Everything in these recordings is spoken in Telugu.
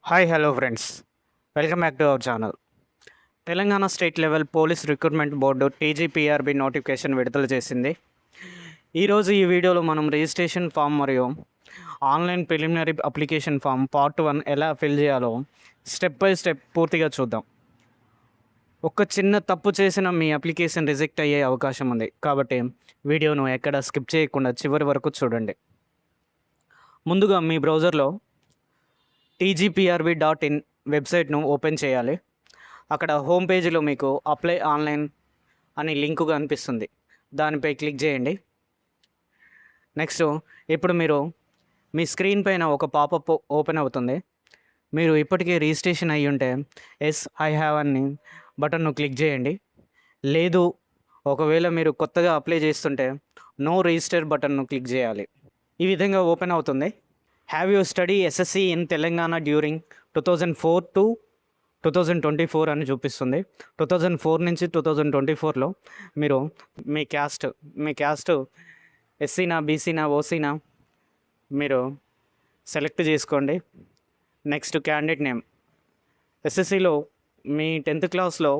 Hi hello friends, welcome back to our channel. Telangana state level police recruitment board TGPRB notification విడుదల చేసింది. ఈరోజు ఈ వీడియోలో మనం రిజిస్ట్రేషన్ ఫామ్ మరియు online preliminary application form part 1 ఎలా ఫిల్ చేయాలో స్టెప్ బై స్టెప్ పూర్తిగా చూద్దాం. ఒక చిన్న తప్పు చేసిన మీ అప్లికేషన్ రిజెక్ట్ అయ్యే అవకాశం ఉంది, కాబట్టి వీడియోను ఎక్కడ స్కిప్ చేయకుండా చివరి వరకు చూడండి. ముందుగా మీ బ్రౌజర్లో tgprb.in వెబ్సైట్ను ఓపెన్ చేయాలి. అక్కడ హోమ్ పేజీలో మీకు అప్లై ఆన్లైన్ అని లింకు కనిపిస్తుంది, దానిపై క్లిక్ చేయండి. నెక్స్ట్ ఇప్పుడు మీరు మీ స్క్రీన్ పైన ఒక పాపప్ ఓపెన్ అవుతుంది. మీరు ఇప్పటికే రిజిస్ట్రేషన్ అయ్యి ఉంటే ఎస్ ఐ హ్యావ్ అని బటన్ను క్లిక్ చేయండి. లేదు, ఒకవేళ మీరు కొత్తగా అప్లై చేస్తుంటే నో రిజిస్టర్ బటన్ను క్లిక్ చేయాలి. ఈ విధంగా ఓపెన్ అవుతుంది. Have you study SSC in Telangana during 2004 to 2024 అని చూపిస్తుంది. 2004 నుంచి 2024లో మీరు మీ క్యాస్ట్ ఎస్సీనా, బీసీనా, ఓసీనా మీరు సెలెక్ట్ చేసుకోండి. నెక్స్ట్ క్యాండిడేట్ నేమ్, ఎస్ఎస్సిలో మీ 10th క్లాస్లో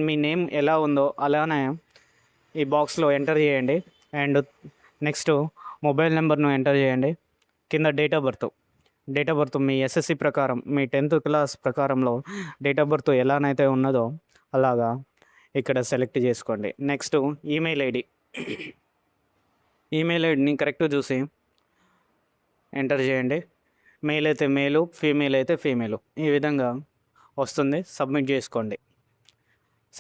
మీ నేమ్ ఎలా ఉందో అలానే ఈ బాక్స్లో ఎంటర్ చేయండి. అండ్ నెక్స్ట్ మొబైల్ నెంబర్ను ఎంటర్ చేయండి. కింద డేట్ ఆఫ్ బర్త్ మీ ఎస్ఎస్సి ప్రకారం, మీ 10th క్లాస్ ప్రకారంలో డేట్ ఆఫ్ బర్త్ ఎలానైతే ఉన్నదో అలాగా ఇక్కడ సెలెక్ట్ చేసుకోండి. నెక్స్ట్ ఈమెయిల్ ఐడిని కరెక్ట్గా చూసి ఎంటర్ చేయండి. మెయిల్ అయితే మేలు, ఫీమేల్ అయితే ఫీమేలు, ఈ విధంగా వస్తుంది. సబ్మిట్ చేసుకోండి.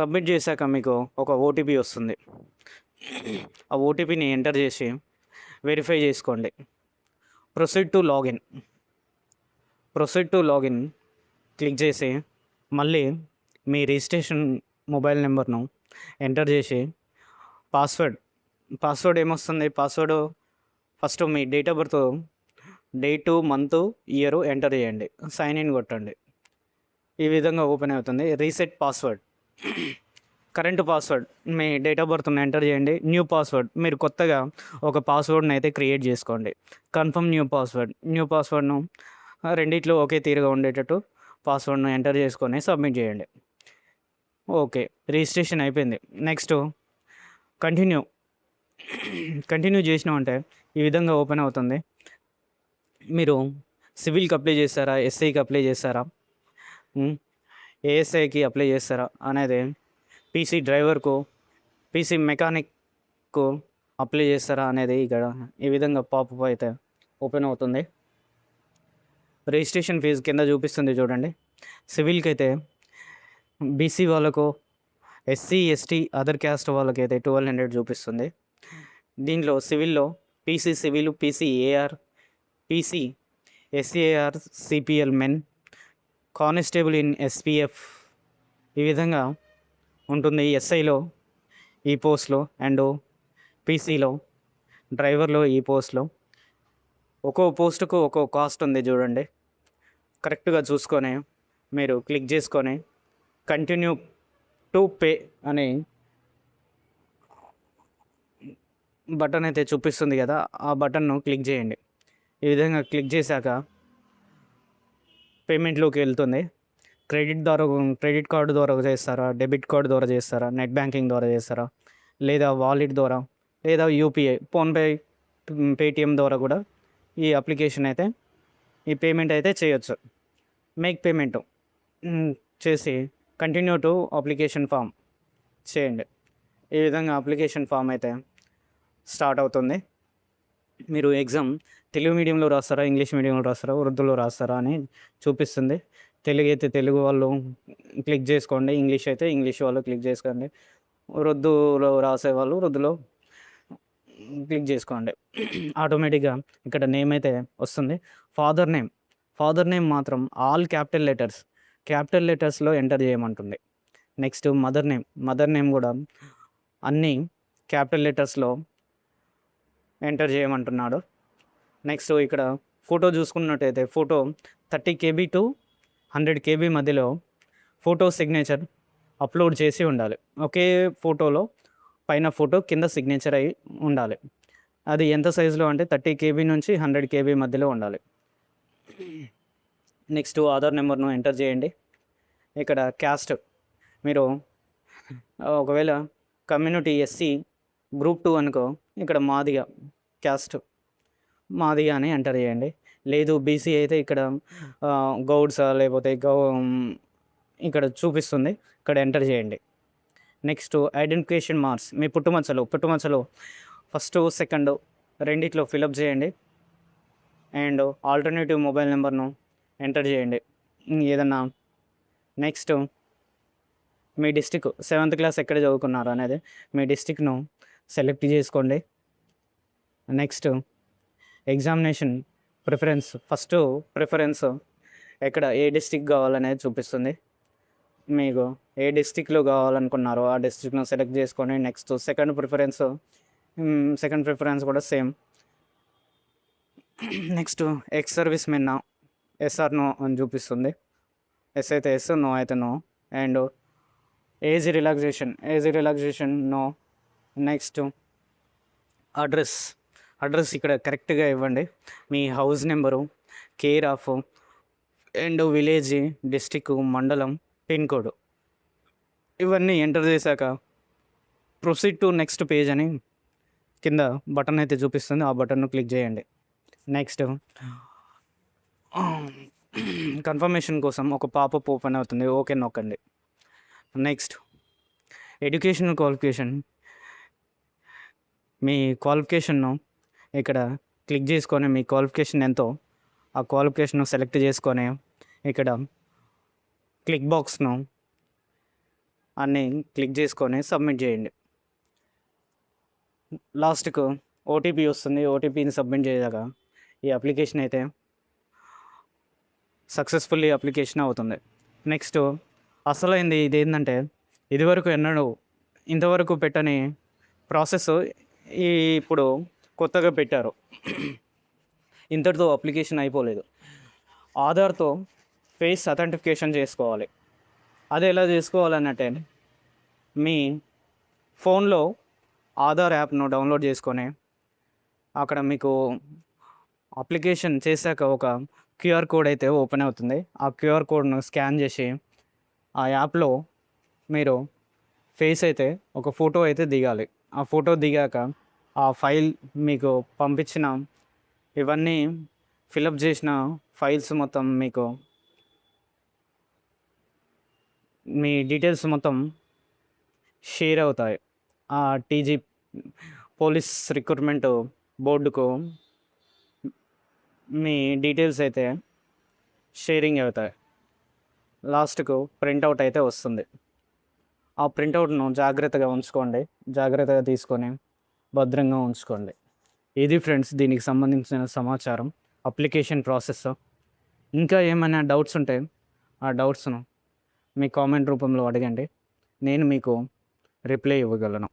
సబ్మిట్ చేశాక మీకు ఒక ఓటీపీ వస్తుంది. ఆ ఓటీపీని ఎంటర్ చేసి వెరిఫై చేసుకోండి. ప్రొసీడ్ టు లాగిన్ క్లిక్ చేసి మళ్ళీ మీ రిజిస్ట్రేషన్ మొబైల్ నెంబర్ను ఎంటర్ చేసి పాస్వర్డ్ ఏమొస్తుంది, పాస్వర్డ్ ఫస్ట్ మీ date of birth, date, month, year enter చేయండి. సైన్ ఇన్ కొట్టండి. ఈ విధంగా ఓపెన్ అవుతుంది. రీసెట్ పాస్వర్డ్, కరెంట్ పాస్వర్డ్ మీ డేట్ ఆఫ్ బర్త్ను ఎంటర్ చేయండి. న్యూ పాస్వర్డ్, మీరు కొత్తగా ఒక పాస్వర్డ్ని అయితే క్రియేట్ చేసుకోండి. కన్ఫర్మ్ న్యూ పాస్వర్డ్ను రెండిట్లో ఒకే తీరుగా ఉండేటట్టు పాస్వర్డ్ను ఎంటర్ చేసుకొని సబ్మిట్ చేయండి. ఓకే, రిజిస్ట్రేషన్ అయిపోయింది. నెక్స్ట్ కంటిన్యూ చేసినామంటే ఈ విధంగా ఓపెన్ అవుతుంది. మీరు సివిల్కి అప్లై చేస్తారా, ఎస్ఐకి అప్లై చేస్తారా, ఏఎస్ఐకి అప్లై చేస్తారా అనేది, పీసీ డ్రైవర్కు, పీసీ మెకానిక్కు అప్లై చేస్తారా అనేది ఇక్కడ ఈ విధంగా పాపప్ అయితే ఓపెన్ అవుతుంది. రిజిస్ట్రేషన్ ఫీజు కింద చూపిస్తుంది చూడండి. సివిల్కి అయితే బీసీ వాళ్ళకు, ఎస్సీ ఎస్టీ అదర్ క్యాస్ట్ వాళ్ళకైతే 1200 చూపిస్తుంది. దీంట్లో సివిల్లో PC civil, PC AR, PC SAR, CPL men, constable in SPF, ఈ విధంగా ఉంటుంది. ఎస్ఐలో ఈ పోస్ట్లో అండ్ పీసీలో డ్రైవర్లో ఈ పోస్ట్లో ఒక్కో పోస్టుకు ఒక్కో కాస్ట్ ఉంది చూడండి. కరెక్ట్గా చూసుకొని మీరు క్లిక్ చేసుకొని కంటిన్యూ టు పే అని బటన్ అయితే చూపిస్తుంది కదా, ఆ బటన్ను క్లిక్ చేయండి. ఈ విధంగా క్లిక్ చేశాక పేమెంట్లోకి వెళ్తుంది. క్రెడిట్ కార్డు ద్వారా చేస్తారా, డెబిట్ కార్డు ద్వారా చేస్తారా, నెట్ బ్యాంకింగ్ ద్వారా చేస్తారా, లేదా వాలెట్ ద్వారా, లేదా యూపీఐ, ఫోన్పే, పేటిఎం ద్వారా కూడా ఈ అప్లికేషన్ అయితే ఈ పేమెంట్ అయితే చేయొచ్చు. మేక్ పేమెంట్ చేసి కంటిన్యూ టు అప్లికేషన్ ఫామ్ చేయండి. ఈ విధంగా అప్లికేషన్ ఫామ్ అయితే స్టార్ట్ అవుతుంది. మీరు ఎగ్జామ్ తెలుగు మీడియంలో రాస్తారా, ఇంగ్లీష్ మీడియంలో రాస్తారా, ఉర్దూలో రాస్తారా అని చూపిస్తుంది. తెలుగు అయితే తెలుగు వాళ్ళు క్లిక్ చేసుకోండి, ఇంగ్లీష్ అయితే ఇంగ్లీష్ వాళ్ళు క్లిక్ చేసుకోండి, ఉర్దూలో రాసే వాళ్ళు ఉర్దూలో క్లిక్ చేసుకోండి. ఆటోమేటిక్గా ఇక్కడ నేమ్ అయితే వస్తుంది. ఫాదర్ నేమ్ మాత్రం ఆల్ క్యాపిటల్ లెటర్స్లో ఎంటర్ చేయమంటుంది. నెక్స్ట్ మదర్ నేమ్ కూడా అన్నీ క్యాపిటల్ లెటర్స్లో ఎంటర్ చేయమంటున్నాడు. నెక్స్ట్ ఇక్కడ ఫోటో చూసుకున్నట్టయితే ఫోటో 30 KB to 100 KB మధ్యలో ఫోటో సిగ్నేచర్ అప్లోడ్ చేసి ఉండాలి. ఒకే ఫోటోలో పైన ఫోటో, కింద సిగ్నేచర్ అయి ఉండాలి. అది ఎంత సైజులో అంటే 30 KB నుంచి 100 KB మధ్యలో ఉండాలి. నెక్స్ట్ ఆధార్ నెంబర్ను ఎంటర్ చేయండి. ఇక్కడ క్యాస్ట్ మీరు ఒకవేళ కమ్యూనిటీ ఎస్సీ గ్రూప్ 2 అనుకో ఇక్కడ మాదిగ క్యాస్ట్ మాదిగ అని ఎంటర్ చేయండి. లేదు బీసీ అయితే ఇక్కడ గౌడ్సా లేకపోతే ఇక్కడ చూపిస్తుంది, ఇక్కడ ఎంటర్ చేయండి. నెక్స్ట్ ఐడెంటిఫికేషన్ మార్క్స్ మీ పుట్టుమచ్చలు ఫస్ట్ సెకండ్ రెండిట్లో ఫిలప్ చేయండి. అండ్ ఆల్టర్నేటివ్ మొబైల్ నెంబర్ను ఎంటర్ చేయండి ఏదన్నా. నెక్స్ట్ మీ డిస్టిక్ 7th క్లాస్ ఎక్కడ చదువుకున్నారు అనేది మీ డిస్టిక్ను సెలెక్ట్ చేసుకోండి. Next examination preference first preference ఎక్కడ ఏ డిస్టిక్ కావాలనేది చూపిస్తుంది. మీకు ఏ డిస్టిక్లో కావాలనుకున్నారో ఆ డిస్టిక్ను సెలెక్ట్ చేసుకొని నెక్స్ట్ సెకండ్ ప్రిఫరెన్స్ కూడా సేమ్. నెక్స్ట్ ఎక్స్ సర్వీస్ మెన్నా ఎస్ ఆర్ నో అని చూపిస్తుంది. ఎస్ అయితే ఎస్, నో అయితే no. And age relaxation no. Next address ఇక్కడ కరెక్ట్గా ఇవ్వండి. మీ house number, care of and village, district, మండలం, పిన్ కోడ్ ఇవన్నీ ఎంటర్ చేశాక ప్రొసీడ్ టు నెక్స్ట్ పేజ్ అని కింద బటన్ అయితే చూపిస్తుంది, ఆ బటన్ను క్లిక్ చేయండి. నెక్స్ట్ కన్ఫర్మేషన్ కోసం ఒక పాపప్ ఓపెన్ అవుతుంది, ఓకే నొక్కండి. నెక్స్ట్ ఎడ్యుకేషనల్ క్వాలిఫికేషన్ మీ క్వాలిఫికేషన్ను ఇక్కడ క్లిక్ చేసుకొని మీ క్వాలిఫికేషన్ ఎంతో ఆ క్వాలిఫికేషన్ సెలెక్ట్ చేసుకొని ఇక్కడ క్లిక్ బాక్స్ను అన్నీ క్లిక్ చేసుకొని సబ్మిట్ చేయండి. లాస్ట్కు ఓటీపీ వస్తుంది, ఓటీపీని సబ్మిట్ చేశాక ఈ అప్లికేషన్ అయితే సక్సెస్ఫుల్లీ అప్లికేషన్ అవుతుంది. నెక్స్ట్ అసలైంది ఇది ఏంటంటే ఇదివరకు ఇంతవరకు పెట్టని ప్రాసెస్ ఇప్పుడు కొత్తగా పెట్టారు. ఇంతటితో అప్లికేషన్ అయిపోలేదు. ఆధార్తో ఫేస్ అథెంటిఫికేషన్ చేసుకోవాలి. అది ఎలా చేసుకోవాలన్నట్టే మీ ఫోన్లో ఆధార్ యాప్ను డౌన్లోడ్ చేసుకొని అక్కడ మీకు అప్లికేషన్ చేశాక ఒక క్యూఆర్ కోడ్ అయితే ఓపెన్ అవుతుంది. ఆ క్యూఆర్ కోడ్ను స్కాన్ చేసి ఆ యాప్లో మీరు ఫేస్ అయితే ఒక ఫోటో అయితే దిగాలి. ఆ ఫోటో దిగాక ఆ ఫైల్ మీకు పంపించిన ఇవన్నీ ఫిలప్ చేసిన ఫైల్స్ మొత్తం మీకు మీ డీటెయిల్స్ మొత్తం షేర్ అవుతాయి. ఆ టీజీ పోలీస్ రిక్రూట్మెంట్ బోర్డుకు మీ డీటెయిల్స్ అయితే షేరింగ్ అవుతాయి. లాస్ట్కు ప్రింటౌట్ అయితే వస్తుంది. ఆ ప్రింటౌట్ను జాగ్రత్తగా తీసుకొని భద్రంగా ఉంచుకోండి. ఇది ఫ్రెండ్స్ దీనికి సంబంధించిన సమాచారం, అప్లికేషన్ ప్రాసెస్. ఇంకా ఏమైనా డౌట్స్ ఉంటే ఆ డౌట్స్ను మీ కామెంట్ రూపంలో అడగండి, నేను మీకు రిప్లై ఇవ్వగలను.